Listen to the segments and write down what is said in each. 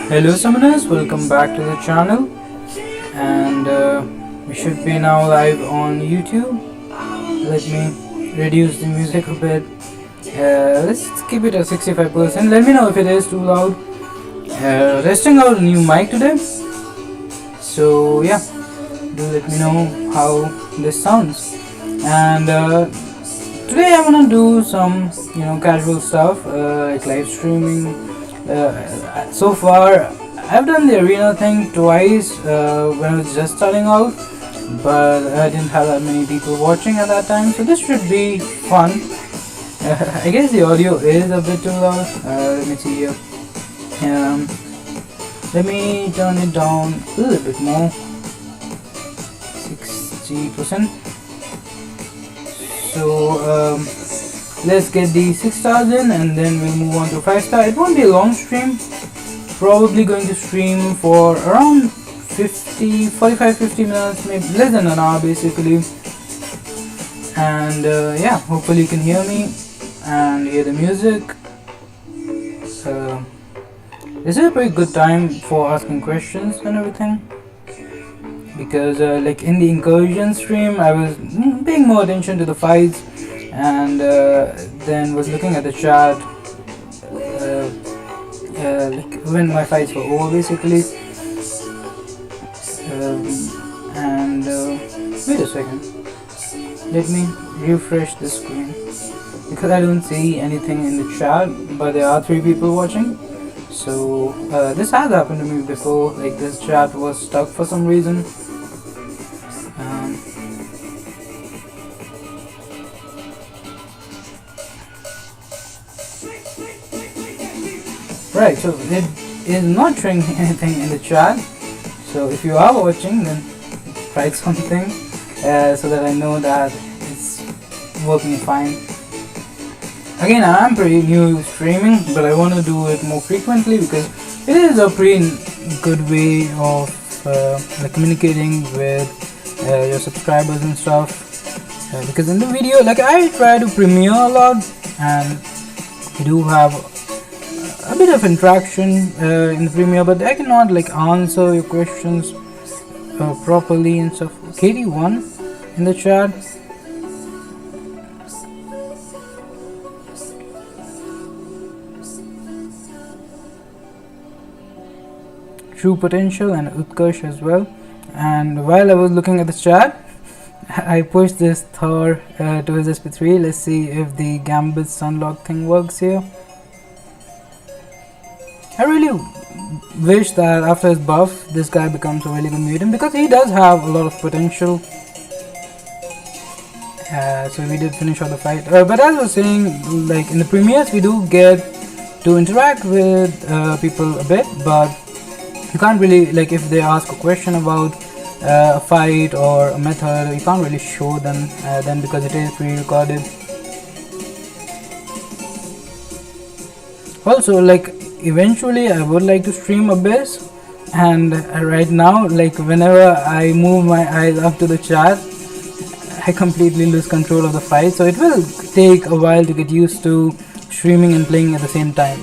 Hello summoners, welcome back to the channel, and we should be now live on YouTube. Let me reduce the music a bit. Let's keep it at 65%. Let me know if it is too loud. Testing out a new mic today, so yeah, do let me know how this sounds. And today I wanna do some casual stuff like live streaming. So far I've done the arena thing twice when I was just starting out, but I didn't have that many people watching at that time, so this should be fun. I guess the audio is a bit too loud. Let me see here. Let me turn it down a little bit more, 60%. So let's get the 6 stars in and then we'll move on to 5 star. It won't be a long stream, probably going to stream for around 45-50 minutes, maybe less than an hour basically. And yeah, hopefully you can hear me and hear the music. This is a pretty good time for asking questions and everything, because like in the incursion stream I was paying more attention to the fights and then was looking at the chat like when my fights were over basically. And wait a second, let me refresh the screen because I don't see anything in the chat, but there are 3 people watching. So this has happened to me before, like this chat was stuck for some reason. Right, so it is not showing anything in the chat, so if you are watching then write something so that I know that it's working fine. Again, I am pretty new to streaming, but I want to do it more frequently because it is a pretty good way of like communicating with your subscribers and stuff. Because in the video, like I try to premiere a lot and we do have a bit of interaction in the premiere, but I cannot like answer your questions properly and stuff. KD1 in the chat. True Potential and Utkarsh as well. And while I was looking at the chat, I pushed this Thor to his SP3. Let's see if the Gambit Sunlock thing works here. I really wish that after his buff this guy becomes a really good mutant, because he does have a lot of potential. So we did finish off the fight, but as I was saying, like in the premieres we do get to interact with people a bit, but you can't really, like if they ask a question about a fight or a method, you can't really show them then because it is pre-recorded. Also, like eventually I would like to stream Abyss, and right now like whenever I move my eyes up to the chat I completely lose control of the fight, so it will take a while to get used to streaming and playing at the same time.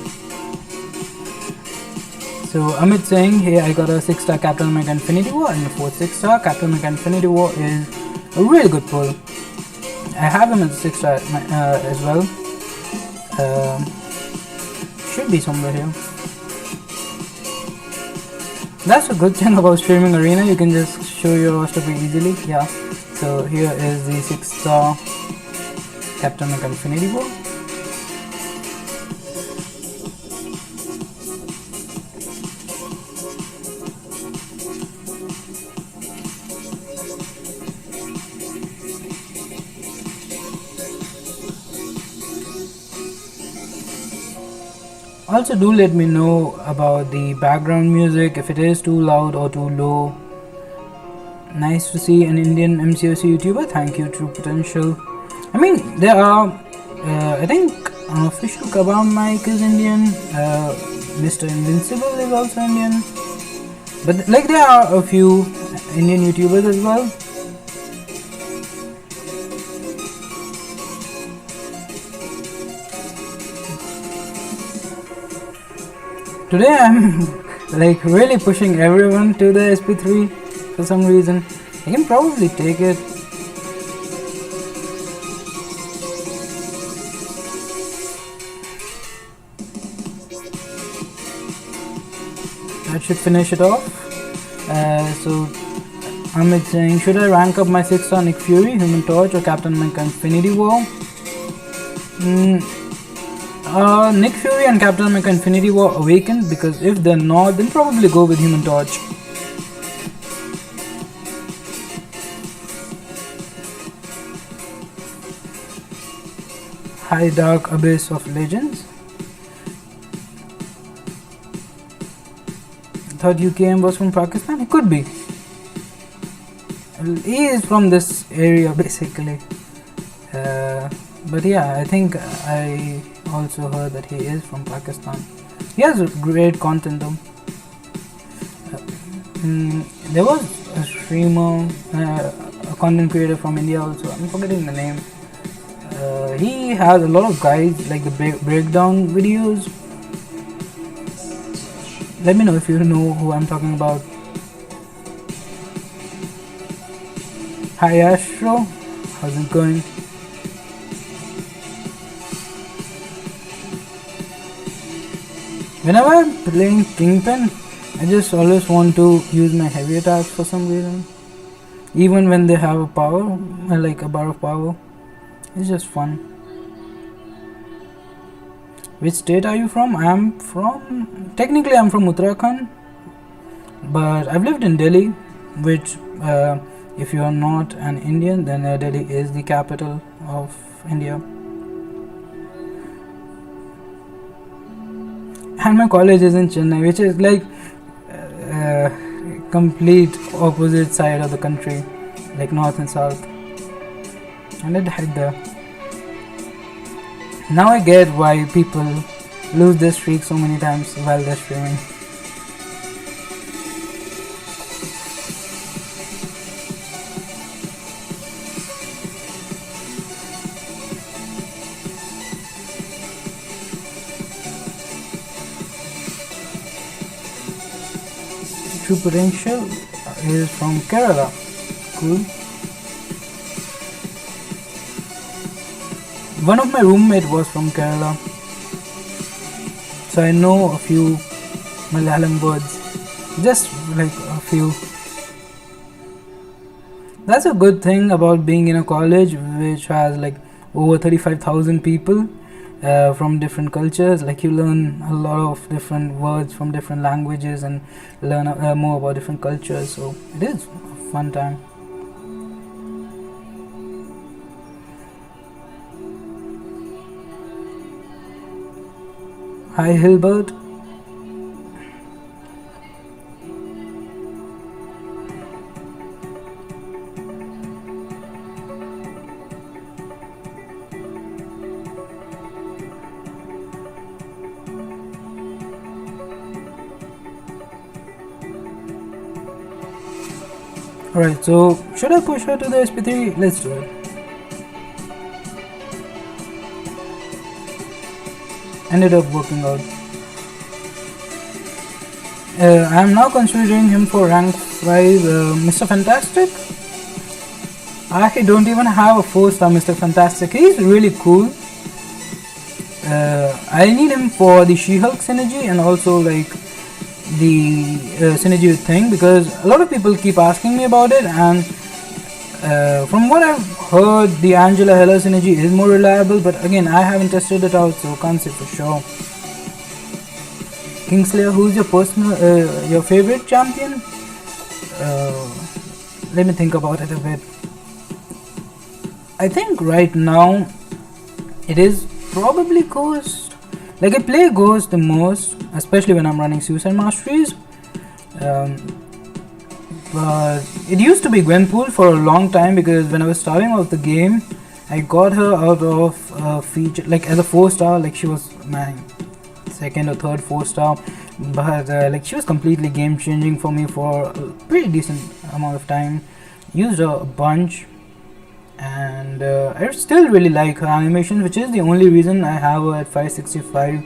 So Amit saying, hey, I got a 6 star Captain America Infinity War and a 4th 6 star. Captain America Infinity War is a really good pull. I have him as a 6 star as well. Should be somewhere here. That's a good thing about streaming arena, you can just show your roster pretty easily. Yeah, so here is the 6 star Captain America Infinity War. Also do let me know about the background music, if it is too loud or too low. Nice to see an Indian MCOC YouTuber. Thank you, True Potential. I mean, there are I think official Kabam Mike is Indian, Mr. Invincible is also Indian, but like there are a few Indian YouTubers as well. Today I'm like really pushing everyone to the SP3 for some reason. I can probably take it. That should finish it off. So Amit saying, should I rank up my 6-star Nick Fury, Human Torch, or Captain America Infinity War? Nick Fury and Captain America Infinity War Awakened, because if they're not, then probably go with Human Torch. High Dark Abyss of Legends. I thought UKM was from Pakistan. It could be. He is from this area basically. But yeah, I think I also heard that he is from Pakistan. He has great content though. There was a streamer, a content creator from India also. I'm forgetting the name. He has a lot of guides, like the breakdown videos. Let me know if you know who I'm talking about. Hi Astro, how's it going? Whenever I'm playing Kingpin, I just always want to use my heavy attacks for some reason. Even when they have a power, like a bar of power. It's just fun. Which state are you from? Technically I'm from Uttarakhand, but I've lived in Delhi, which if you are not an Indian, then Delhi is the capital of India. And my college is in Chennai, which is like complete opposite side of the country, like north and south. And I died there. Now I get why people lose their streak so many times while they're streaming. True Potential is from Kerala. Cool. One of my roommate was from Kerala, so I know a few Malayalam words, just like a few. That's a good thing about being in a college which has like over 35,000 people from different cultures. Like you learn a lot of different words from different languages and learn more about different cultures, so it is a fun time. Hi Hilbert. Alright, so should I push her to the SP3? Let's do it. Ended up working out. I am now considering him for rank 5 Mr. Fantastic. I don't even have a 4-star Mr. Fantastic. He's really cool. I need him for the She-Hulk synergy and also like the synergy thing, because a lot of people keep asking me about it, and from what I've heard, the Angela Heller synergy is more reliable, but again I haven't tested it out, so can't say for sure. Kingslayer, who's your your favorite champion? Let me think about it a bit. I think right now it is probably Ghost. Like I play Ghost the most, especially when I'm running Suicide Masteries. But it used to be Gwenpool for a long time, because when I was starting out the game, I got her out of feature, like as a 4-star, like she was my second or third 4-star, but like she was completely game changing for me for a pretty decent amount of time. Used her a bunch, and I still really like her animation, which is the only reason I have her at 565.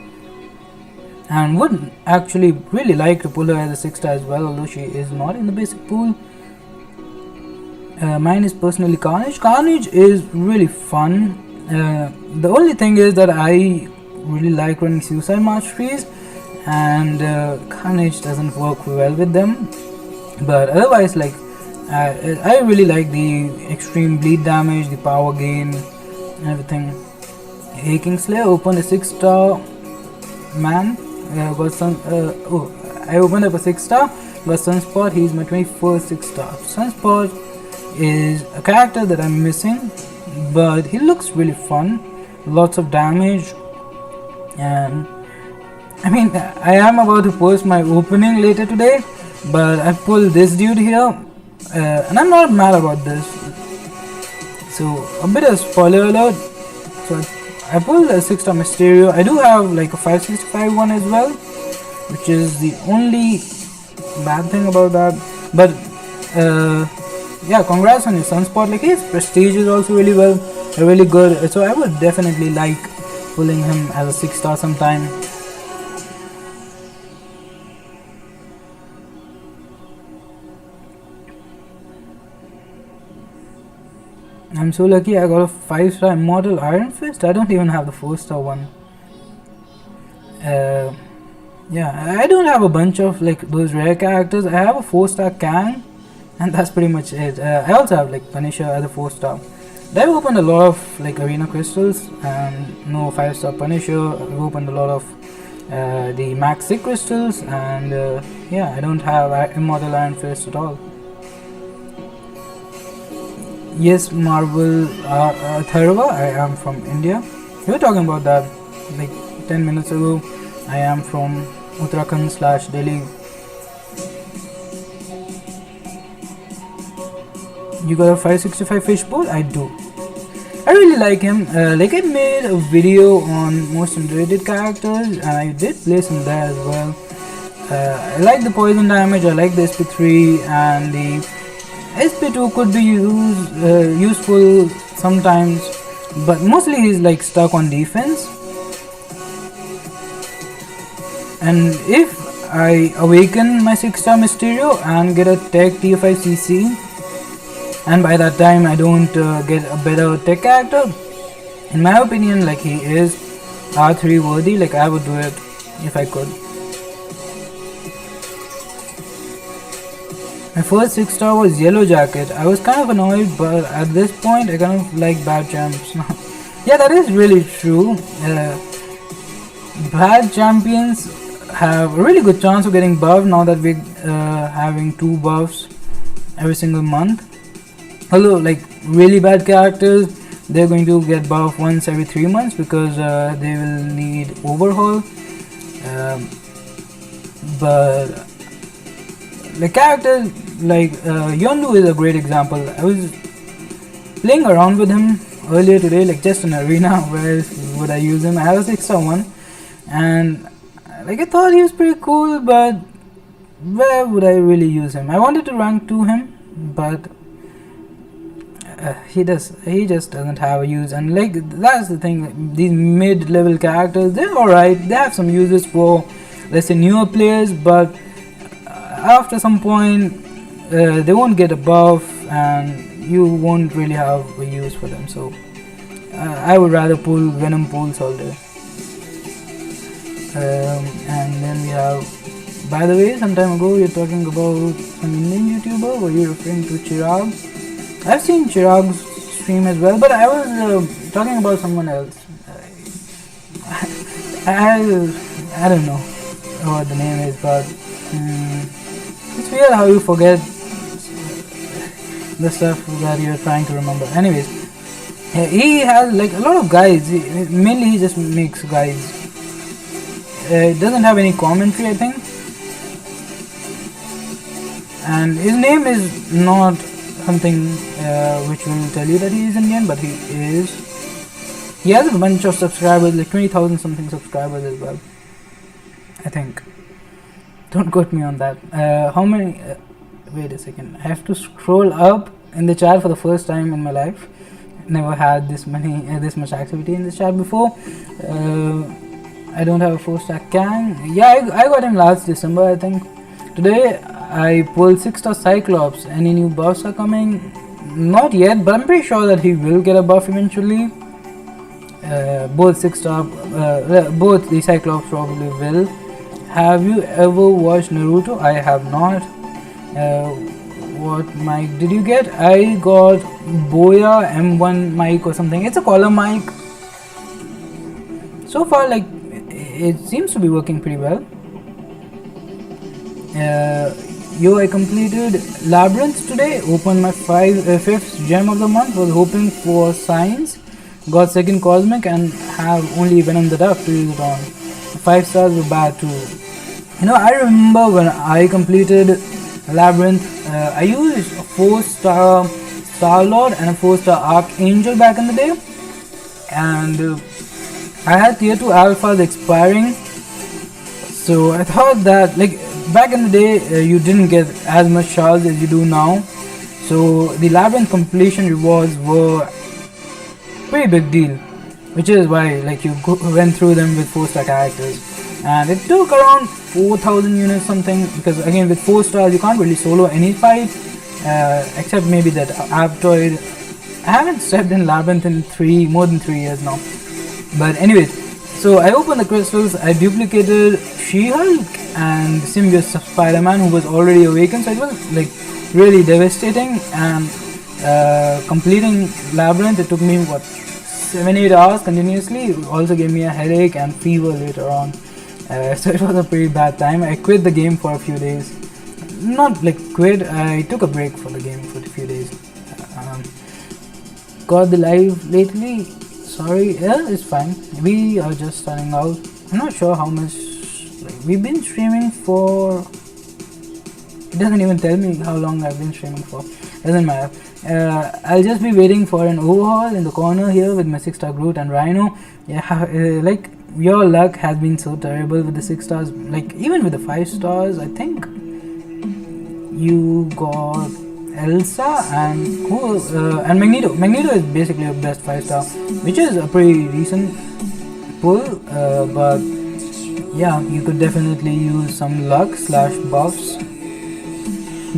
and would actually really like to pull her as a 6 star as well, although she is not in the basic pool. Mine is personally Carnage. Carnage is really fun. The only thing is that I really like running Suicide Masteries, and Carnage doesn't work well with them. But otherwise, like I really like the extreme bleed damage, the power gain, everything. Hey Kingslayer opened a 6 star man. Got some. I opened up a 6 star. Got Sunspot. He's my 21st 6 star. Sunspot is a character that I'm missing, but he looks really fun. Lots of damage, and I mean, I am about to post my opening later today, but I pulled this dude here, and I'm not mad about this. So a bit of spoiler alert. So I pulled a 6 star Mysterio. I do have like a 565 one as well, which is the only bad thing about that. But yeah, congrats on your Sunspot. Like his prestige is also really good. So I would definitely like pulling him as a 6 star sometime. I'm so lucky I got a 5 star Immortal Iron Fist. I don't even have the 4 star one. Yeah, I don't have a bunch of like those rare characters. I have a 4 star Kang, and that's pretty much it. I also have like Punisher as a 4 star. I've opened a lot of like arena crystals and no 5 star Punisher. I've opened a lot of the Max 6 crystals, and yeah, I don't have Immortal Iron Fist at all. Yes, Marvel Tharva, I am from India. We were talking about that like 10 minutes ago. I am from Uttarakhand / Delhi. You got a 565 fishbowl? I do. I really like him. Like I made a video on most underrated characters, and I did place him there as well. I like the poison damage. I like the SP3, and the SP2 could be useful sometimes, but mostly he's like stuck on defense. And if I awaken my 6 star Mysterio and get a tech TF5 CC, and by that time I don't get a better tech character, in my opinion, like he is R3 worthy. Like I would do it if I could. My first 6 star was Yellow Jacket. I was kind of annoyed, but at this point I kind of like bad champs now. Yeah, that is really true. Bad champions have a really good chance of getting buffed now that we're having 2 buffs every single month. Although like really bad characters, they're going to get buffed once every 3 months because they will need overhaul. But the characters like Yondu is a great example. I was playing around with him earlier today, like just in arena. Where would I use him? I have a 6 star one, and like I thought he was pretty cool, but where would I really use him? I wanted to rank 2 him, but he just doesn't have a use. And like that's the thing, these mid-level characters, they're alright. They have some uses for, let's say, newer players, but after some point they won't get a buff and you won't really have a use for them. So I would rather pull Venom pools all day. And then we have, by the way, some time ago you're talking about some Indian YouTuber. Were you referring to Chirag? I've seen Chirag's stream as well, but I was talking about someone else. I don't know what the name is, but it's weird how you forget the stuff that you're trying to remember. Anyways, he has like a lot of guides. Mainly he just makes guides. It doesn't have any commentary, I think. And his name is not something which will tell you that he is Indian, but he is. He has a bunch of subscribers, like 20,000 something subscribers as well, I think. Don't quote me on that. How many? Wait a second. I have to scroll up in the chat for the first time in my life. Never had this much activity in the chat before. I don't have a 4-star Kang. Yeah, I got him last December, I think. Today I pulled 6-star Cyclops. Any new buffs are coming? Not yet, but I'm pretty sure that he will get a buff eventually. Both 6-star, both the Cyclops probably will. Have you ever watched Naruto? I have not. What mic did you get? I got Boya M1 mic or something. It's a collar mic. So far, like, it seems to be working pretty well. I completed Labyrinth today. Opened my 5th gem of the month. Was hoping for Science. Got second Cosmic and have only Venom the Duck to use it on. 5 stars were bad too. I remember when I completed Labyrinth, I used a 4-star Star-Lord and a 4-star Archangel back in the day. And I had tier 2 alphas expiring. So I thought that, like, back in the day, you didn't get as much shards as you do now. So the Labyrinth completion rewards were pretty big deal, which is why, like, you went through them with 4-star characters. And it took around 4,000 units something, because again with 4 stars you can't really solo any fight, except maybe that Aptoid. I haven't stepped in Labyrinth in more than 3 years now. But anyways, so I opened the crystals, I duplicated She-Hulk and Symbiote Spider-Man, who was already awakened, so it was like really devastating. And completing Labyrinth, it took me 7-8 hours continuously. It also gave me a headache and fever later on. So it was a pretty bad time. I quit the game for a few days. Not like quit, I took a break for the game for a few days. Got the live lately? Sorry, yeah, it's fine. We are just starting out. I'm not sure how much. Like, we've been streaming for. It doesn't even tell me how long I've been streaming for. Doesn't matter. I'll just be waiting for an overhaul in the corner here with my 6-star Groot and Rhino. Yeah, like, your luck has been so terrible with the 6 stars. Like, even with the 5 stars, I think you got Elsa and and Magneto. Magneto is basically a best 5-star, which is a pretty decent pull. But yeah, you could definitely use some luck / buffs.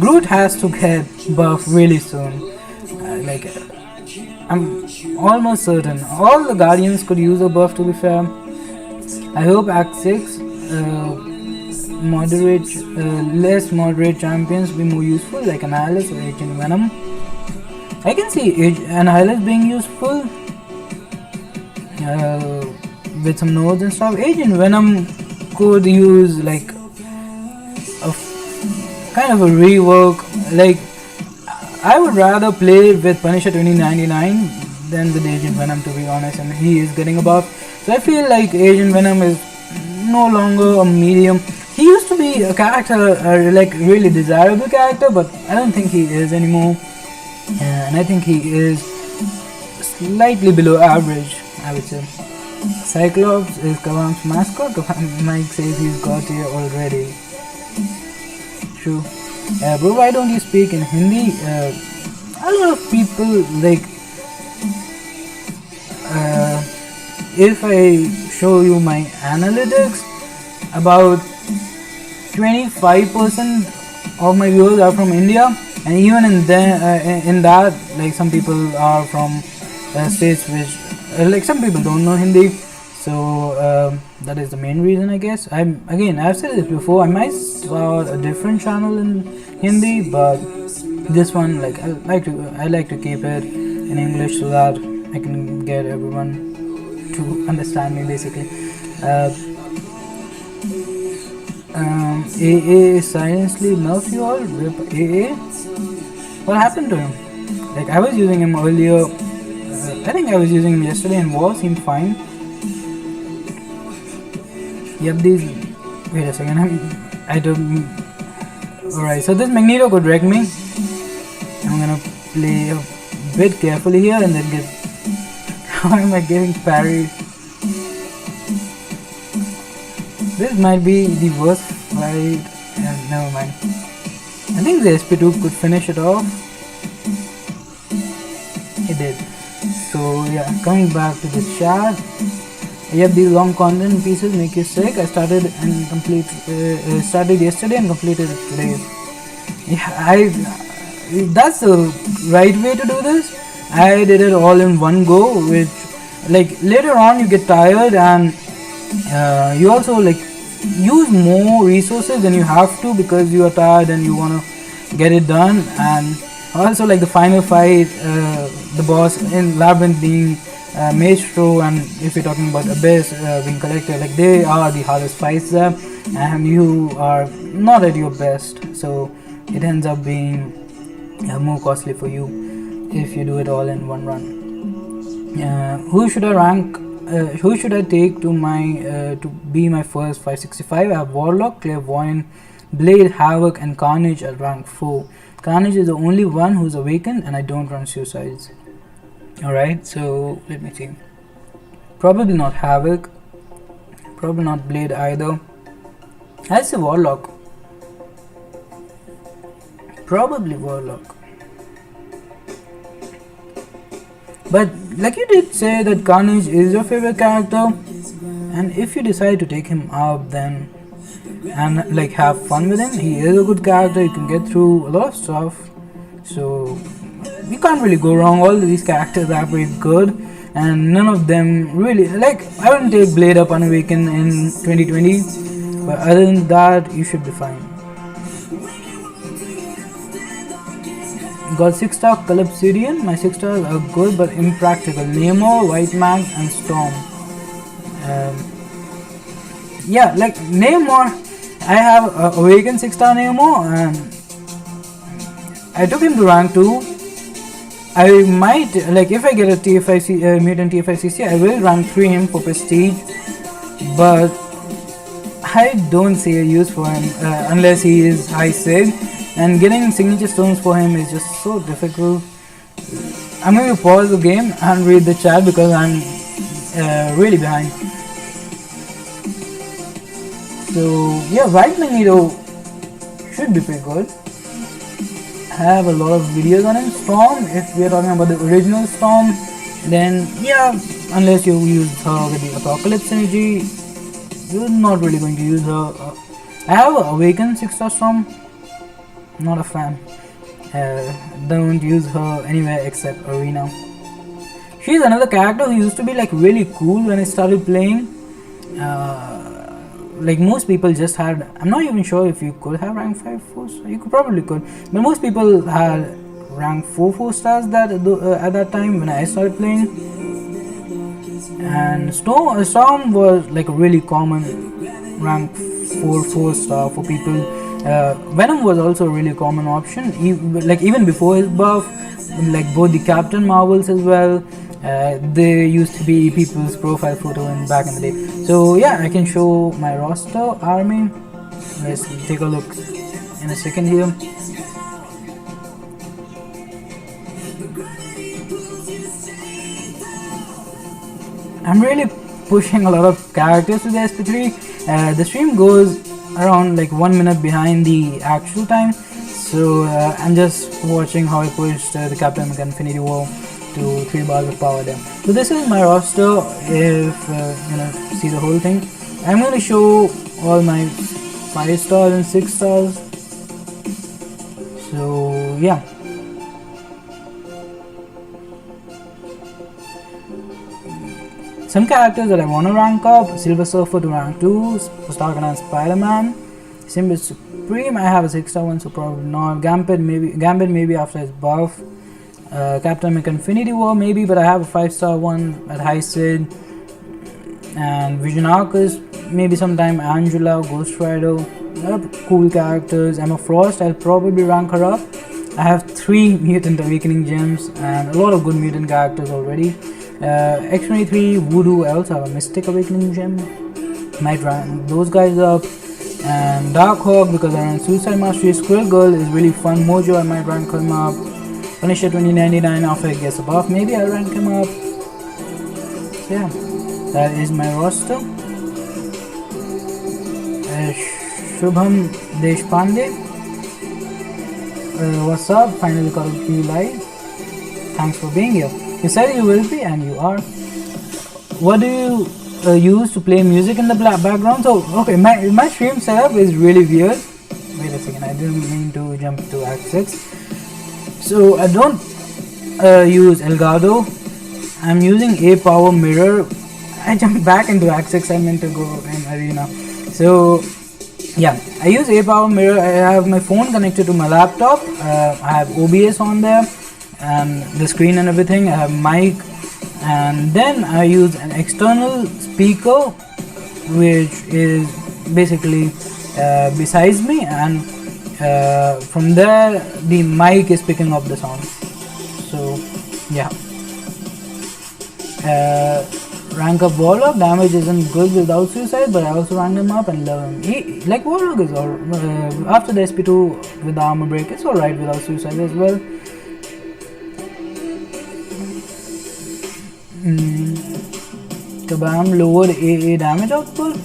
Groot has to get buff really soon. Like, I'm almost certain all the Guardians could use a buff, to be fair. I hope Act 6 less moderate champions be more useful, like Annihilus or Agent Venom. I can see Annihilus being useful with some nodes and stuff. Agent Venom could use like a kind of a rework. Like, I would rather play with Punisher 2099 than with Agent Venom, to be honest, and he is getting a buff. So I feel like Agent Venom is no longer a medium. He used to be a character, like really desirable character, but I don't think he is anymore. And I think he is slightly below average, I would say. Cyclops is Kavam's mascot. Mike says he's got here already. True. Bro, why don't you speak in Hindi? A lot of people, like, if I show you my analytics, about 25% of my viewers are from India, and even in that, like, some people are from states which, like, some people don't know Hindi. So that is the main reason, I guess. I've said this before, I might start a different channel in Hindi, but this one, like, I like to keep it in English so that I can get everyone to understand me, basically. AA silently nerfed you all. Rip AA. What happened to him? Like, I was using him earlier. I think I was using him yesterday and war seemed fine. Yep, wait a second. I don't. Alright, so this Magneto could wreck me. I'm gonna play a bit carefully here and then get. How am I getting parried? This might be the worst fight. Never mind. I think the SP2 could finish it off. It did. So yeah, coming back to the chat. Yep, these long content pieces make you sick. I started and started yesterday and completed it today. Yeah, that's the right way to do this. I did it all in one go, which like later on you get tired and you also like use more resources than you have to because you are tired and you want to get it done. And also like the final fight, the boss in Labyrinth being Maestro, and if you're talking about Abyss being Collector, like they are the hardest fights there, and you are not at your best, so it ends up being more costly for you if you do it all in one run. Who should I rank? Who should I take to be my first 565? I have Warlock, Clairvoyant, Blade, Havoc, and Carnage at rank 4. Carnage is the only one who's awakened, and I don't run suicides. Alright, so let me see. Probably not Havoc, probably not Blade either. I'll say Warlock. Probably Warlock. But like you did say that Carnage is your favorite character, and if you decide to take him up then and like have fun with him, he is a good character. You can get through a lot of stuff, so you can't really go wrong. All these characters are pretty good, and none of them really like. I wouldn't take Blade up unawakened in 2020, but other than that you should be fine. Got 6-star Calypsonian. My 6 stars are good but impractical. Namor, White Max, and Storm. Yeah, like Namor, I have Awakened 6-star Namor, and I took him to rank 2. I might, like if I get a TFIC, Mutant TFICC, I will rank 3 him for Prestige, but I don't see a use for him unless he is high sig. And getting signature stones for him is just so difficult. I'm going to pause the game and read the chat because I'm really behind. So yeah, White Magneto should be pretty good. I have a lot of videos on him. Storm, if we are talking about the original Storm, then yeah, unless you use her with the Apocalypse energy, you're not really going to use her. I have Awakened 6-star Storm. Not a fan. Don't use her anywhere except Arena. She's another character who used to be like really cool when I started playing. Like most people just had, I'm not even sure if you could have rank 5 4 stars. You probably could, but most people had rank 4 stars that at that time when I started playing. And Storm was like a really common rank 4 star for people. Venom was also a really common option, even before his buff. Like both the Captain Marvels as well, they used to be people's profile photo in back in the day. So yeah, I can show my roster army. Let's take a look in a second here. I'm really pushing a lot of characters to the SP3. The stream goes around like 1 minute behind the actual time, so I'm just watching how I pushed the Captain America Infinity War to 3 bars of power there. So this is my roster. If you see the whole thing, I'm going to show all my 5 stars and 6 stars. So yeah, some characters that I want to rank up: Silver Surfer to rank 2, Stark and Spider-Man, Simba Supreme. I have a 6-star one, so probably not. Gambit maybe after his buff. Captain America Infinity War maybe, but I have a 5-star one at High Sid. And Vision Arcus maybe sometime. Angela, Ghost Rider, cool characters. Emma Frost, I'll probably rank her up. I have 3 Mutant Awakening gems and a lot of good mutant characters already. X-23, Voodoo, I also have a Mystic Awakening gem. Might rank those guys up. And Darkhawk, because I run Suicide Mastery. Squirrel Girl is really fun. Mojo, I might rank him up. Punisher 2099, after he gets a buff, maybe I'll rank him up. So yeah, that is my roster. Shubham Deshpande, what's up? Finally got to be live. Thanks for being here. You said you will be, and you are. What do you use to play music in the background. So okay, my stream setup is really weird. Wait a second, I didn't mean to jump to Act 6. So I don't use Elgato. I'm using a power mirror. I jumped back into Act 6. I meant to go in Arena. So yeah, I use a power mirror. I have my phone connected to my laptop. I have OBS on there and the screen and everything. I have mic, and then I use an external speaker which is basically besides me, and from there the mic is picking up the sound. So yeah, rank up Warlock. Damage isn't good without suicide, but I also rank him up and love him. Like Warlock is all after the SP2 with the armor break, it's alright without suicide as well. Kabam lowered AA damage output.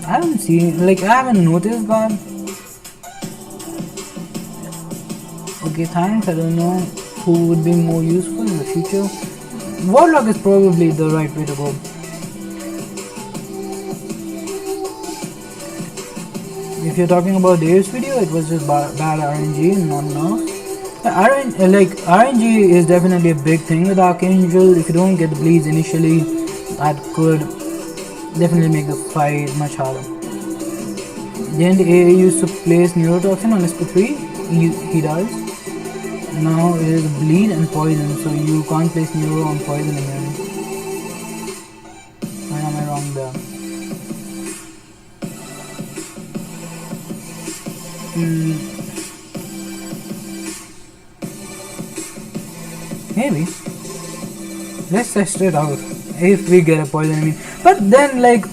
I haven't seen, like, I haven't noticed that. Okay, thanks. I don't know who would be more useful in the future. Warlock is probably the right way to go. If you're talking about Dave's video, it was just bad RNG, not nerf. RNG is definitely a big thing with Archangel. If you don't get the bleeds initially, that could definitely make the fight much harder. Didn't AA used to place neurotoxin on SP3? He does. Now it is bleed and poison, so you can't place neuro on poison again. Why am I wrong there? Maybe. Let's test it out. If we get a poison enemy. But then, like,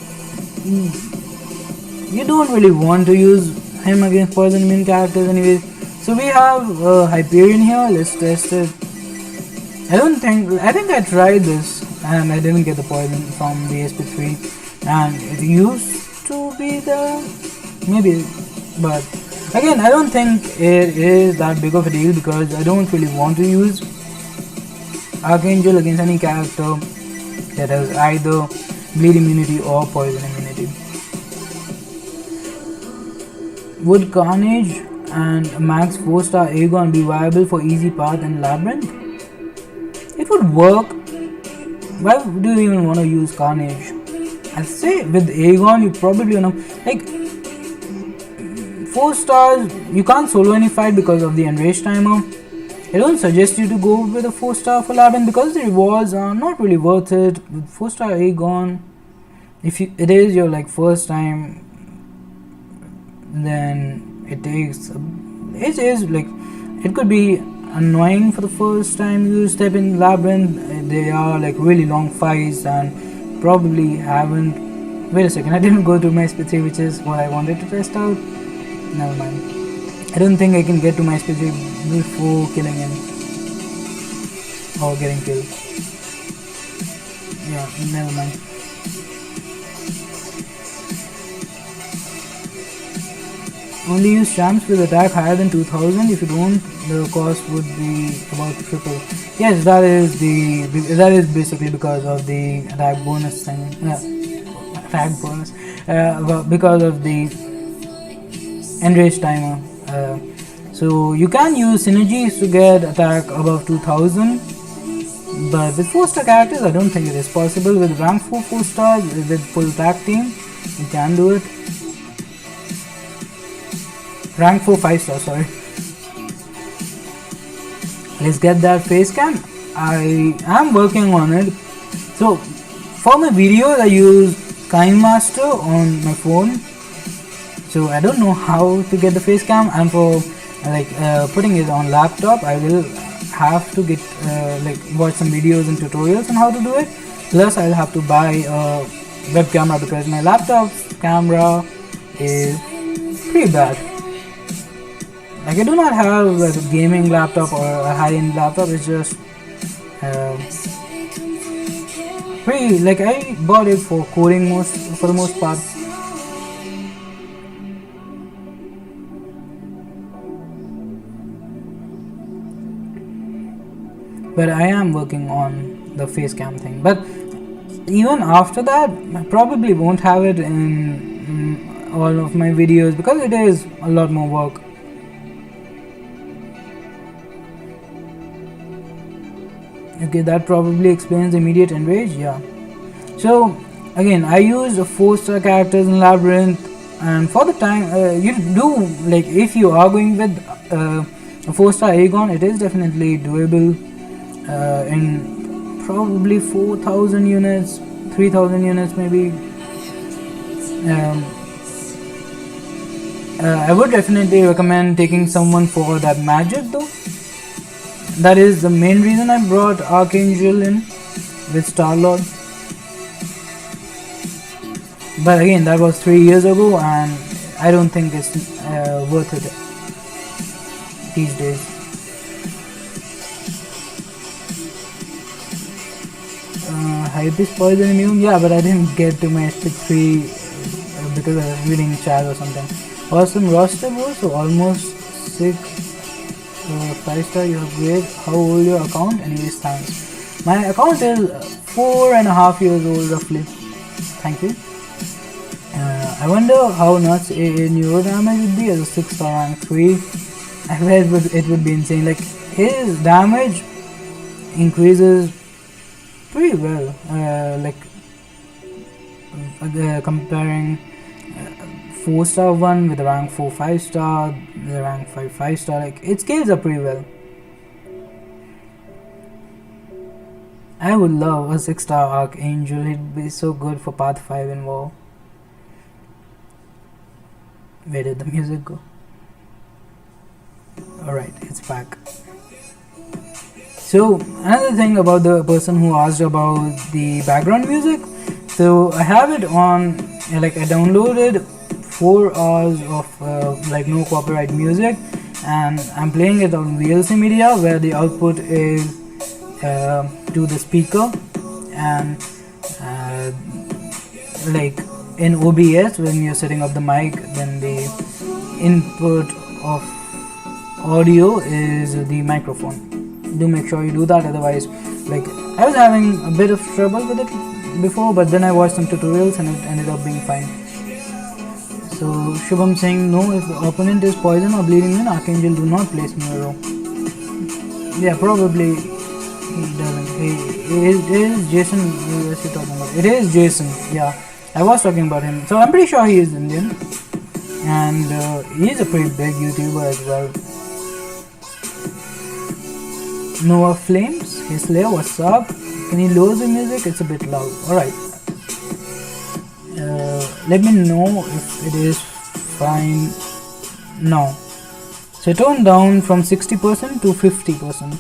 you don't really want to use him against poison immune characters anyways. So we have Hyperion here. Let's test it. I think I tried this and I didn't get the poison from the SP3, and it used to be there, maybe, but again I don't think it is that big of a deal because I don't really want to use Archangel against any character that has either bleed immunity or poison immunity. Would Carnage and max 4-star Aegon be viable for easy path in Labyrinth? It would work. Why do you even want to use Carnage? I'd say with Aegon you probably want to, like, 4 stars you can't solo any fight because of the enrage timer. I don't suggest you to go with a 4-star for Labyrinth because the rewards are not really worth it. With 4-star Aegon, if it is your like first time, then it takes, it is like, it could be annoying for the first time you step in Labyrinth. They are like really long fights and probably haven't, wait a second, I didn't go to my SP3, which is what I wanted to test out. Never mind, I don't think I can get to my SP3 before killing him or getting killed. Yeah, never mind. Only use champs with attack higher than 2000. If you don't, the cost would be about triple. Yes, that is basically because of the attack bonus thing. Attack bonus. Because of the enrage timer. So you can use synergies to get attack above 2000. But with 4-star characters, I don't think it is possible. With rank 4 4-stars, with full attack team, you can do it. Rank 4 5-star, sorry. Let's get that face cam. I am working on it. So for my videos I use KindMaster on my phone. So I don't know how to get the face cam, and for putting it on laptop I will have to get watch some videos and tutorials on how to do it. Plus I'll have to buy a web camera because my laptop camera is pretty bad. Like, I do not have like a gaming laptop or a high-end laptop. It's just pretty, like, I bought it for coding for the most part. But I am working on the face cam thing. But even after that, I probably won't have it in all of my videos because it is a lot more work. Okay, that probably explains the immediate enrage. Yeah. So again, I used 4-star characters in Labyrinth, and for the time you do, like, if you are going with a 4-star Aegon, it is definitely doable in probably 4,000 units, 3,000 units maybe. I would definitely recommend taking someone for that magic though. That is the main reason I brought Archangel in with Star-Lord. But again, that was 3 years ago, and I don't think it's worth it these days. Hypebeast Poison Immune, yeah, but I didn't get to my epic 3 because I was reading chat or something. Awesome roster bro, so almost 6 5-star. You have great. How old your account? Anyways, thanks. My account is 4.5 years old roughly. Thank you. I wonder how nuts a neuro damage would be as a 6-star rank 3. I read it would be insane. Like, his damage increases pretty well. Comparing 4-star one with a rank 4 5-star, the rank 5 5-star, like, it scales up pretty well. I would love a 6-star Archangel. It'd be so good for Path 5 in WoW. Where did the music go? Alright, it's back. So another thing about the person who asked about the background music, so I have it on, like, I downloaded 4 hours of like no copyright music, and I'm playing it on VLC media where the output is to the speaker, and like in OBS when you're setting up the mic, then the input of audio is the microphone. Do make sure you do that, otherwise, like, I was having a bit of trouble with it before, but then I watched some tutorials and it ended up being fine. So Shubham saying, no, if the opponent is poison or bleeding in, Archangel do not place neuro. Yeah, probably he doesn't. It is Jason. What are you talking about? It is Jason. Yeah, I was talking about him. So I'm pretty sure he is Indian, and he's a pretty big YouTuber as well. Noah Flames, hey Slayer, what's up? Can you lower the music? It's a bit loud. Alright. Let me know if it is fine now. So tone down from 60% to 50%.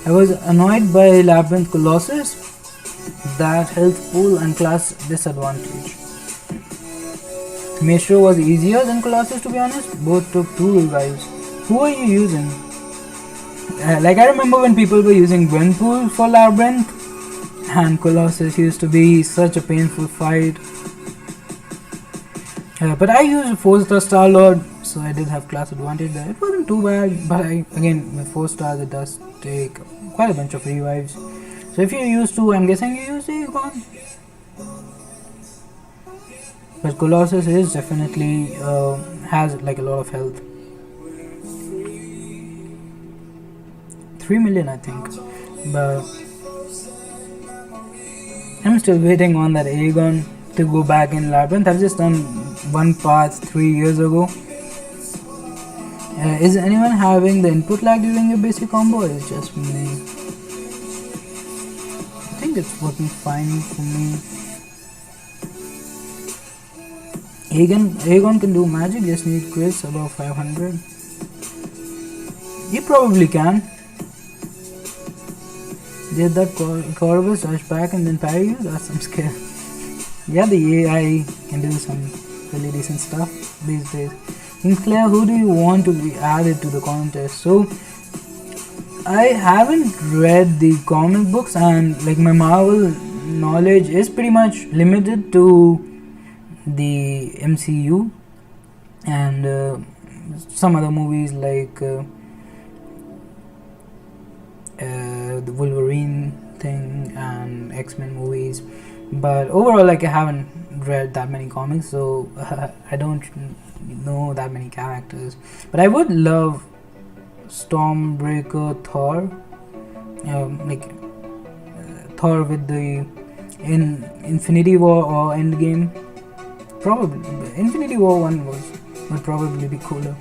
I was annoyed by Labyrinth Colossus, that health pool and class disadvantage. Maestro was easier than Colossus, to be honest. Both took 2 revives. Who are you using? Like, I remember when people were using Gwenpool for Labyrinth, and Colossus used to be such a painful fight. But I used 4-star Star-Lord, so I did have class advantage there. It wasn't too bad, but again, with 4 stars it does take quite a bunch of revives. So if you used to, I'm guessing you used Aegon. But Colossus is definitely has like a lot of health. 3 million, I think. But I'm still waiting on that Aegon to go back in Labyrinth. I've just done one path 3 years ago. Is anyone having the input lag during your basic combo, or is it just me? I think it's working fine for me. Aegon can do magic, just need crits above 500. He probably can. Did that Corvus dash back and then parry you? That's some skill. Yeah, the AI can do some really decent stuff these days. Sinclair, who do you want to be added to the contest? So, I haven't read the comic books, and like my Marvel knowledge is pretty much limited to the MCU, and some other movies like the Wolverine thing and X-Men movies, but overall, like, I haven't read that many comics, so I don't know that many characters. But I would love Stormbreaker Thor, Thor with the Infinity War or Endgame. Probably Infinity War one would probably be cooler.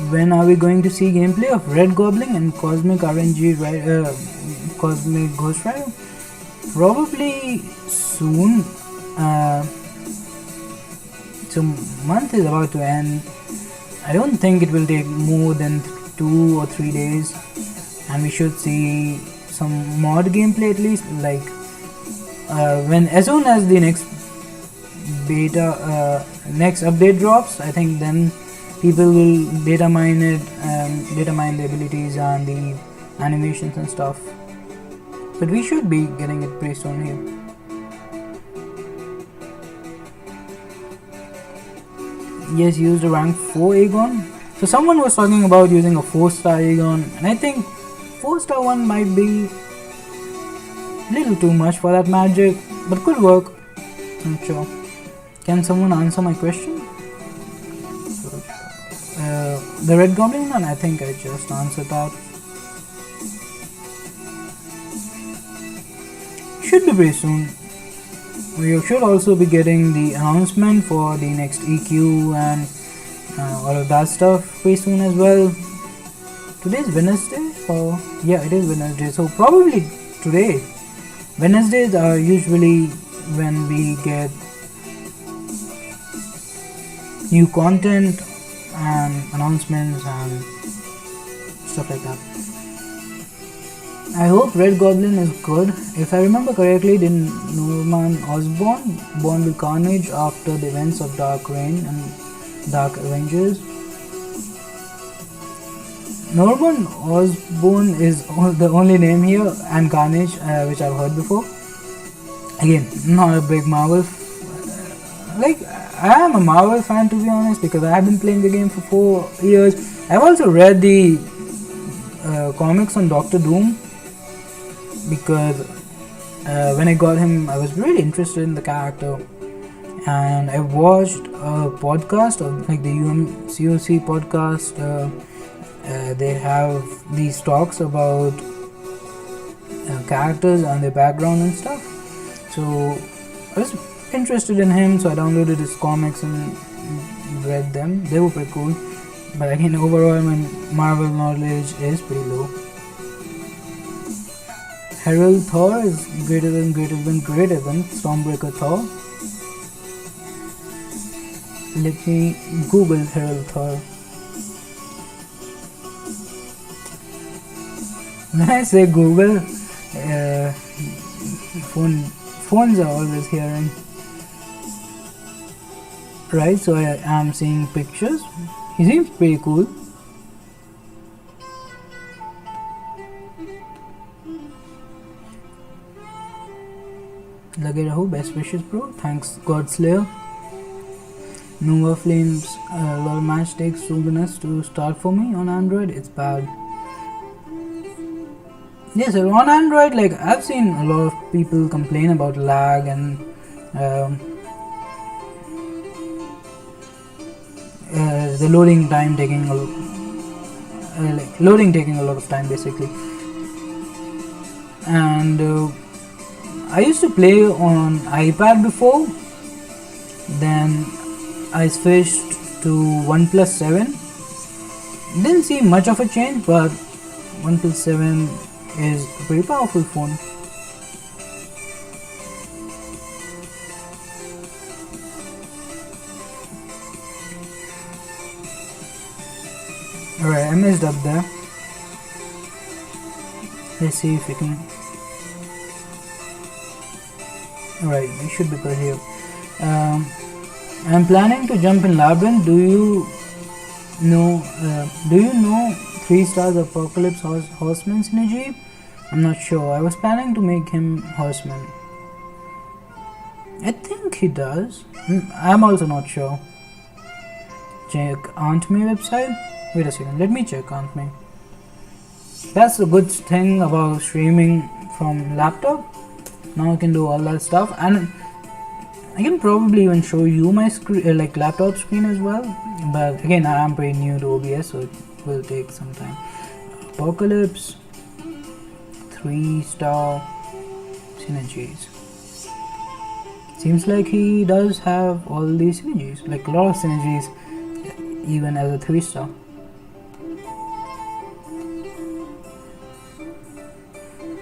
When are we going to see gameplay of Red Goblin and Cosmic RNG Cosmic Ghost Rider? Probably soon. So month is about to end. I don't think it will take more than 2 or 3 days, and we should see some mod gameplay at least. Like as soon as the next next update drops, I think then people will data mine it and data mine the abilities and the animations and stuff. But we should be getting it pretty soon here. Yes, used a rank 4 Aegon. So someone was talking about using a 4-star Aegon, and I think 4-star one might be a little too much for that magic, but could work. I'm not sure. Can someone answer my question? The Red Goblin one, I think I just answered that. Should be very soon. We should also be getting the announcement for the next EQ and all of that stuff very soon as well. Today's Wednesday? Or yeah, it is Wednesday. So probably today. Wednesdays are usually when we get new content and announcements and stuff like that. I hope Red Goblin is good. If I remember correctly, did Norman Osborn born with Carnage after the events of Dark Reign and Dark Avengers? Norman Osborn is the only name here, and Carnage, which I've heard before. Again, not a big Marvel. I am a Marvel fan, to be honest, because I have been playing the game for 4 years. I've also read the comics on Doctor Doom, because when I got him, I was really interested in the character, and I watched a podcast of like the MCOC podcast. They have these talks about characters and their background and stuff. So I was interested in him, so I downloaded his comics and read them. They were pretty cool, but again, overall my Marvel knowledge is pretty low. Herald Thor is greater than Stormbreaker Thor. Let me Google Herald Thor. When I say Google, phones are always hearing. Right, so I am seeing pictures. He seems pretty cool. Lage raho, best wishes bro. Thanks Godslayer. Nova Flames LOL match takes 2 minutes to start for me on Android. It's bad. Yes, on Android, like I've seen a lot of people complain about lag and the loading taking a lot of time basically. And I used to play on iPad before, then I switched to OnePlus 7. Didn't see much of a change, but OnePlus 7 is a pretty powerful phone. Alright, I messed up there. Let's see if we can. Alright, we should be good here. I'm planning to jump in Labyrinth. Do you know 3 stars Apocalypse Horseman synergy? I'm not sure. I was planning to make him Horseman. I think he does. I'm also not sure. Check Aunt May website. Wait a second, let me check Aunt May. That's the good thing about streaming from laptop. Now I can do all that stuff, and I can probably even show you my screen, like laptop screen as well. But again, I am pretty new to OBS, so it will take some time. Apocalypse, 3-star synergies. Seems like he does have all these synergies, like a lot of synergies, even as a 3-star.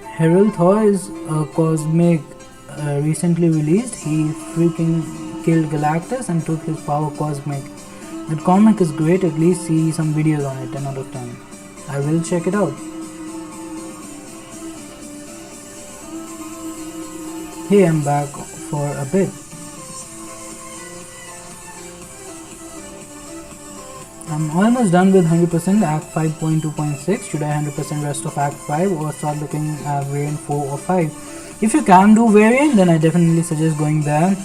Herald Thor is a cosmic recently released. He freaking killed Galactus and took his power cosmic. That comic is great, at least see some videos on it, 10 out of 10. I will check it out. Hey, I'm back for a bit. I'm almost done with 100% Act 5.2.6. Should I 100% rest of Act 5 or start looking at variant 4 or 5? If you can do variant, then I definitely suggest going there.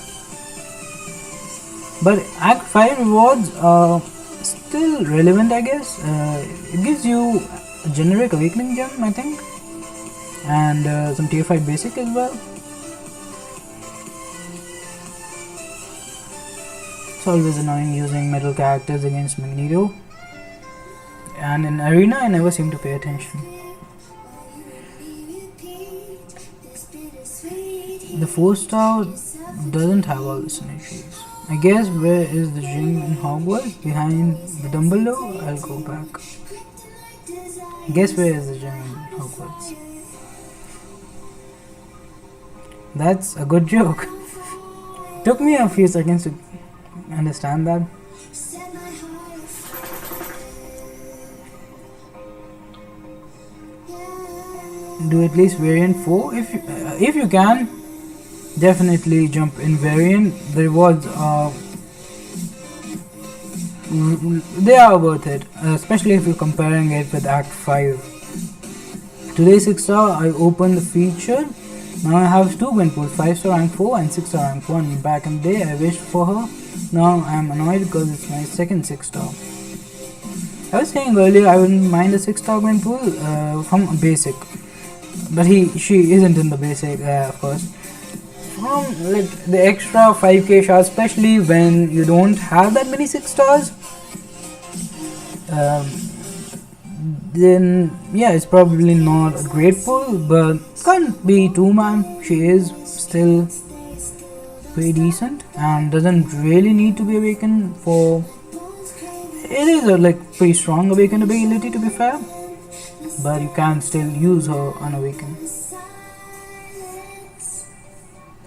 But Act 5 rewards are still relevant, I guess. It gives you a generic awakening gem, I think, and some tier 5 basic as well. It's always annoying using metal characters against Magneto, and in Arena I never seem to pay attention. The 4-star doesn't have all the synergies. I guess where is the gym in Hogwarts? Behind the Dumbledore? I'll go back. Guess where is the gym in Hogwarts? That's a good joke. Took me a few seconds to understand that. Do at least variant 4 if you can. Definitely jump in variant. The rewards are worth it, especially if you're comparing it with Act 5. Today's 6-star, I opened the feature. Now I have 2 Gwenpool, 5-star rank 4 and 6-star rank 1. Back in the day I wished for her. Now I am annoyed because it's my second 6-star. I was saying earlier I wouldn't mind a 6-star Gwenpool from basic, but she isn't in the basic, of course. From like the extra 5k shots, especially when you don't have that many 6-stars, then yeah, it's probably not a great pull, but can't be too man. She is still pretty decent and doesn't really need to be awakened for. It is a like pretty strong awakened ability, to be fair, but you can still use her unawakened.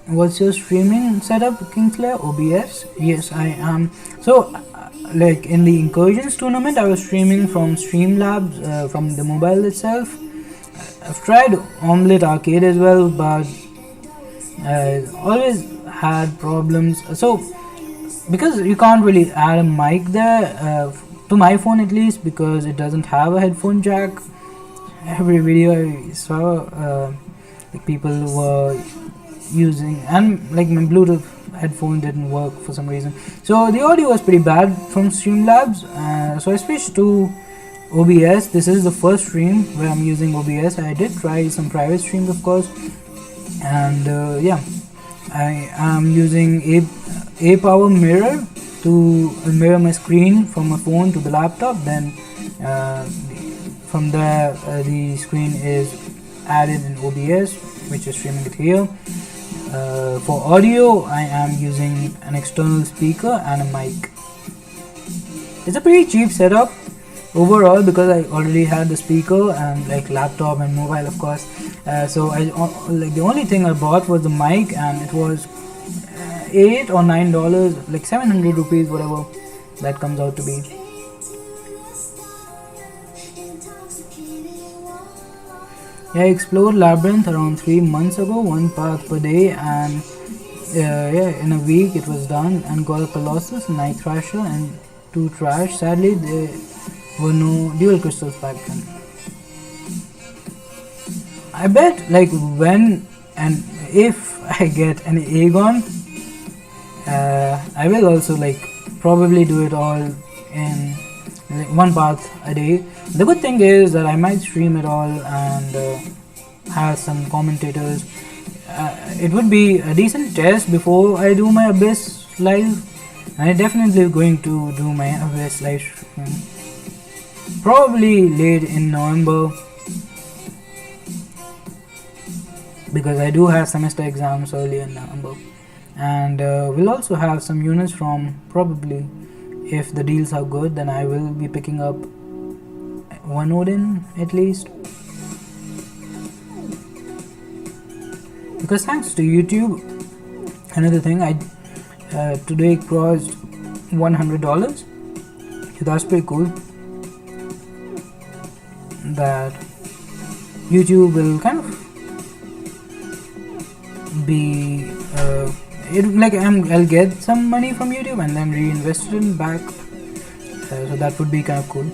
What's your streaming setup, Kingslayer? OBS? Yes, I am. So, like in the Incursions tournament, I was streaming from Streamlabs, from the mobile itself. I've tried Omelette Arcade as well, but I always had problems. So, because you can't really add a mic there, to my phone at least, because it doesn't have a headphone jack. Every video I saw, like people were using, and like my Bluetooth headphone didn't work for some reason, so the audio was pretty bad from Streamlabs. So I switched to OBS. This is the first stream where I'm using OBS. I did try some private streams, of course, and yeah, I am using a power mirror to mirror my screen from my phone to the laptop. Then from there the screen is added in OBS, which is streaming it here. For audio, I am using an external speaker and a mic. It's a pretty cheap setup overall because I already had the speaker and like laptop and mobile, of course. So I like the only thing I bought was the mic, and it was $8 or $9, like 700 rupees, whatever that comes out to be. Yeah, I explored Labyrinth around 3 months ago, 1 path per day, and yeah, in a week it was done, and got a Colossus, Night Thrasher, and 2 Trash. Sadly, there were no dual crystals back then. I bet like when and if I get an Aegon, I will also like probably do it all in like one part a day. The good thing is that I might stream it all and have some commentators. It would be a decent test before I do my Abyss live. And I'm definitely going to do my Abyss live stream. Probably late in November, because I do have semester exams early in November. And we'll also have some units from, probably, if the deals are good, then I will be picking up one Odin at least. Because thanks to YouTube, another thing, I today crossed $100, so that's pretty cool. That YouTube will kind of be I'll get some money from YouTube and then reinvest it back, so that would be kind of cool.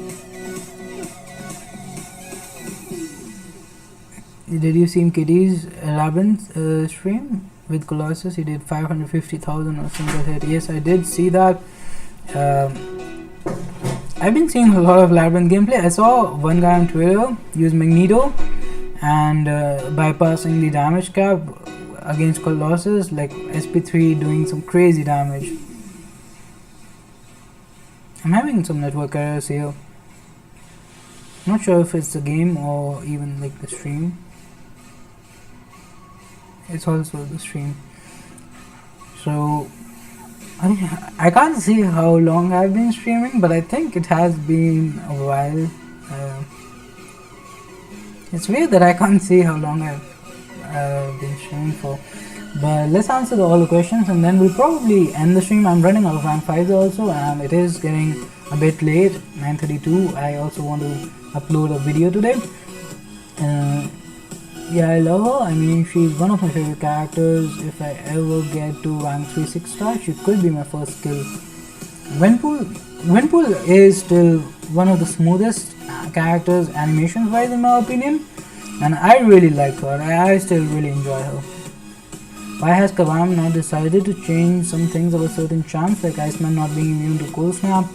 Did you see Kitty's Labyrinth stream with Colossus? He did 550,000 or single hit. Yes, I did see that. I've been seeing a lot of Labyrinth gameplay. I saw one guy on Twitter use Magneto and bypassing the damage cap against Colossus, like SP3 doing some crazy damage. I'm having some network errors here. Not sure if it's the game or even like the stream. It's also the stream. So I can't see how long I've been streaming, but I think it has been a while. It's weird that I can't see how long I've been streaming for. But let's answer all the questions and then we'll probably end the stream. I'm running out of rank 5 also, and it is getting a bit late, 9:32. I also want to upload a video today. Yeah, I love her. I mean, she's one of my favorite characters. If I ever get to rank 3 6-star, she could be my first kill. Gwenpool is still one of the smoothest characters animation wise in my opinion, and I really like her. I still really enjoy her. Why has Kabam not decided to change some things about certain charms, like Iceman not being immune to Cold Snap?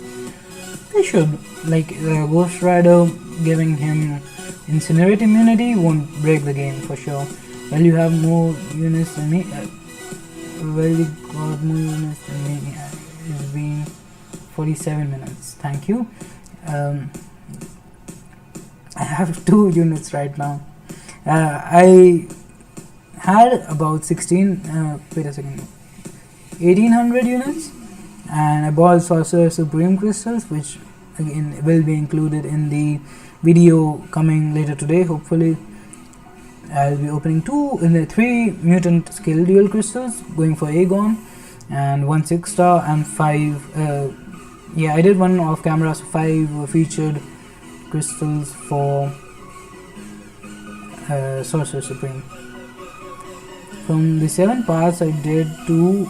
They should. Like Ghost Rider giving him Incinerate immunity won't break the game for sure. Well, you have more units than me. Well, you got more units than me. It's been 47 minutes. Thank you. I have 2 units right now. I had about 1800 units, and I bought Sorcerer Supreme crystals, which again will be included in the video coming later today. Hopefully I'll be opening 3 mutant skill dual crystals, going for Aegon, and 1 6-star and 5 yeah, I did one off camera, so 5 featured crystals for Sorcerer Supreme. From the 7 parts I did 2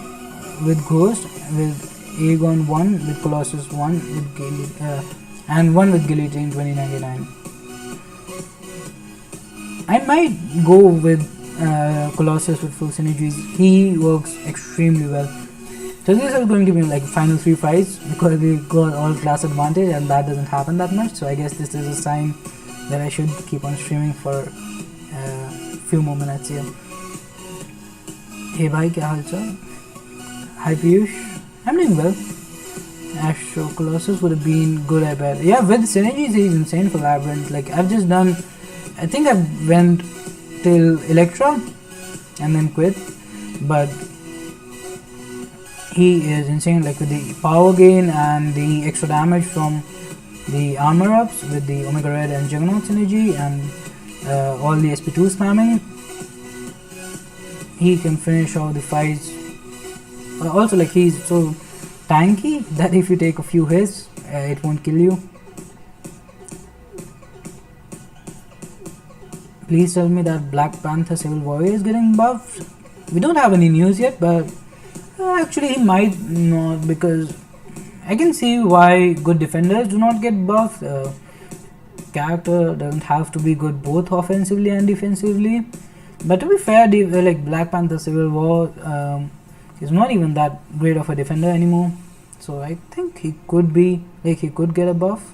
with Ghost, with Aegon 1, with Colossus 1, with and 1 with Guillotine 2099. I might go with Colossus with full synergies. He works extremely well. So these are going to be like final 3 fights, because we got all class advantage and that doesn't happen that much. So I guess this is a sign that I should keep on streaming for a few more minutes here. Hey bhai, kya hal chal? Hi Piyush, I'm doing well. Astro Colossus would have been good, I bet. Yeah, with synergies he's insane for Labyrinth. Like I've just done, I think I went till Electra and then quit, but he is insane, like with the power gain and the extra damage from the armor ups with the Omega Red and Juggernaut synergy and all the SP2 spamming. He can finish all the fights. Also, like he's so tanky that if you take a few hits, it won't kill you. Please tell me that Black Panther Civil Warrior is getting buffed. We don't have any news yet, but actually he might not, because I can see why good defenders do not get buffed. Character doesn't have to be good both offensively and defensively. But to be fair, like Black Panther Civil War He's not even that great of a defender anymore, so I think he could be like he could get a buff.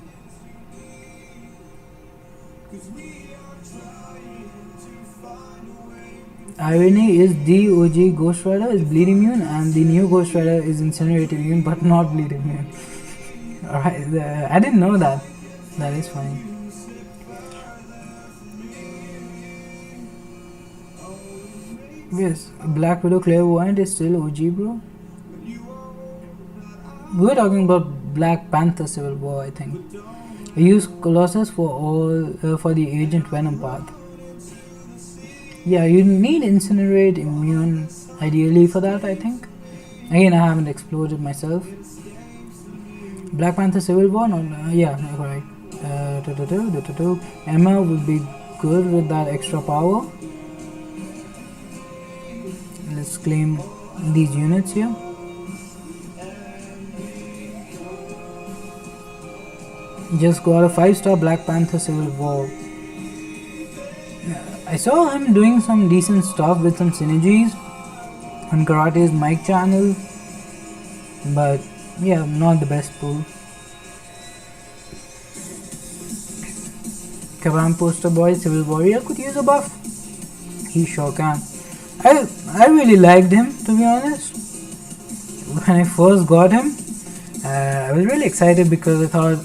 Irony is the OG Ghost Rider is bleed immune and the new Ghost Rider is incinerate immune but not bleed immune. Alright, I didn't know that. That is funny. Yes, Black Widow Clairvoyant is still OG, bro. We were talking about Black Panther Civil War, I think. I used Colossus for the Agent Venom path. Yeah, you need Incinerate Immune ideally for that, I think. Again, I haven't explored it myself. Black Panther Civil War? No, yeah, correct. Emma would be good with that extra power. Let's claim these units here. Just got a 5-star Black Panther Civil War. I saw him doing some decent stuff with some synergies on Karate's mic channel, but yeah, not the best pull. Kabam Poster Boy Civil Warrior could use a buff. He sure can. I really liked him, to be honest. When I first got him, I was really excited because I thought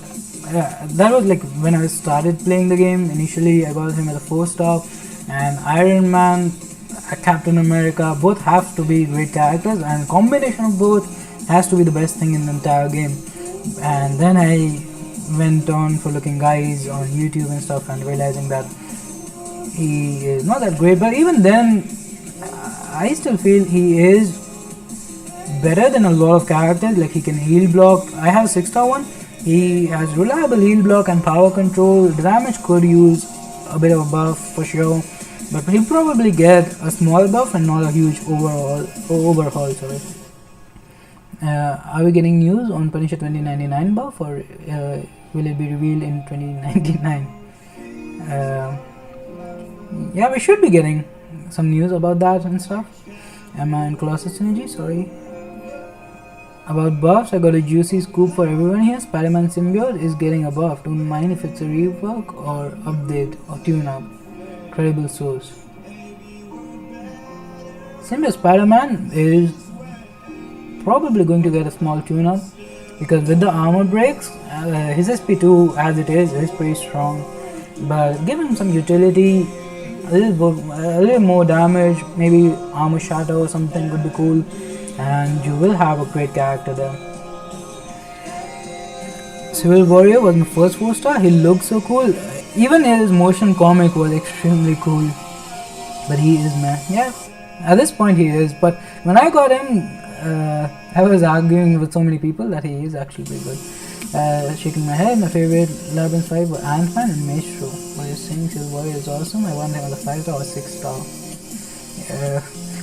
that was like when I started playing the game. Initially I got him as a 4-star, and Iron Man, Captain America, both have to be great characters, and combination of both has to be the best thing in the entire game. And then I went on for looking guys on YouTube and stuff and realizing that he is not that great, but even then I still feel he is better than a lot of characters. Like, he can heal block. I have a 6-star one. He has reliable heal block and power control. The damage could use a bit of a buff for sure, but he'll probably get a small buff and not a huge overhaul. Sorry. Are we getting news on Punisher 2099 buff, or will it be revealed in 2099? Yeah, we should be getting some news about that and stuff. Emma and Colossus synergy, sorry. About buffs, I got a juicy scoop for everyone here. Spider-Man symbiote is getting a buff. Don't mind if it's a rework or update or tune-up. Credible source. Symbiote Spider-Man is probably going to get a small tune-up, because with the armor breaks, his SP2 as it is pretty strong. But give him some utility, a little more damage, maybe armor shatter or something would be cool, and you will have a great character there. Civil Warrior was my first 4-star. He looked so cool. Even his motion comic was extremely cool. But he is, man. Yeah, at this point he is. But when I got him, I was arguing with so many people that he is actually pretty good. Shaking my head, my favorite Labyrinth 5 were Ant-Man and Maestro. What you're saying, Civil Warrior is awesome. I want him as a 5-star or 6-star.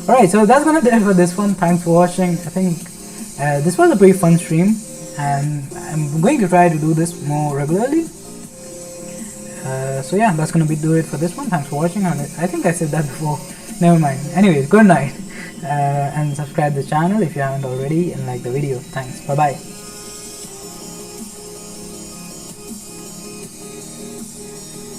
Alright, so that's gonna do it for this one. Thanks for watching. I think this was a pretty fun stream, and I'm going to try to do this more regularly. So yeah, that's gonna do it for this one. Thanks for watching. And I think I said that before. Never mind. Anyways, good night. And subscribe to the channel if you haven't already, and like the video. Thanks. Bye bye.